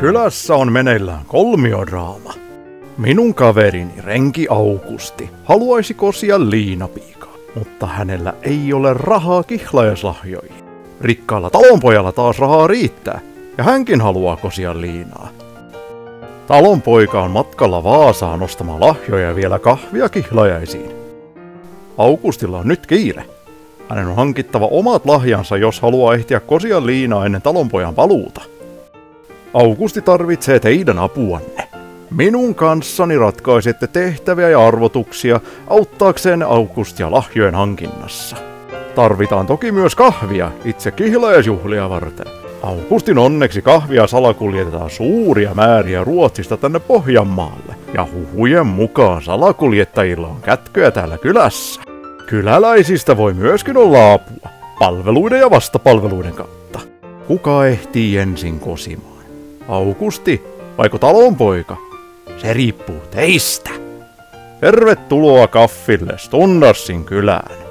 Kylässä on meneillään kolmiodraama. Minun kaverini renki Aukusti haluaisi kosia liinapiikaa, mutta hänellä ei ole rahaa kihlajaislahjoihin. Rikkaalla talonpojalla taas rahaa riittää, ja hänkin haluaa kosia liinaa. Talonpoika on matkalla Vaasaan ostamaan lahjoja ja vielä kahvia kihlajaisiin. Augustilla on nyt kiire. Hänen on hankittava omat lahjansa, jos haluaa ehtiä kosia liinaa ennen talonpojan paluuta. Augusti tarvitsee teidän apuanne. Minun kanssani ratkaisette tehtäviä ja arvotuksia auttaakseen Augustia lahjojen hankinnassa. Tarvitaan toki myös kahvia itse kihlajaisjuhlia varten. Augustin onneksi kahvia salakuljetetaan suuria määriä Ruotsista tänne Pohjanmaalle. Ja huhujen mukaan salakuljettajilla on kätköjä täällä kylässä. Kyläläisistä voi myöskin olla apua, palveluiden ja vastapalveluiden kautta. Kuka ehtii ensin kosimaan? Augusti vaiko talonpoika? Se riippuu teistä. Tervetuloa kaffille Stundarsin kylään.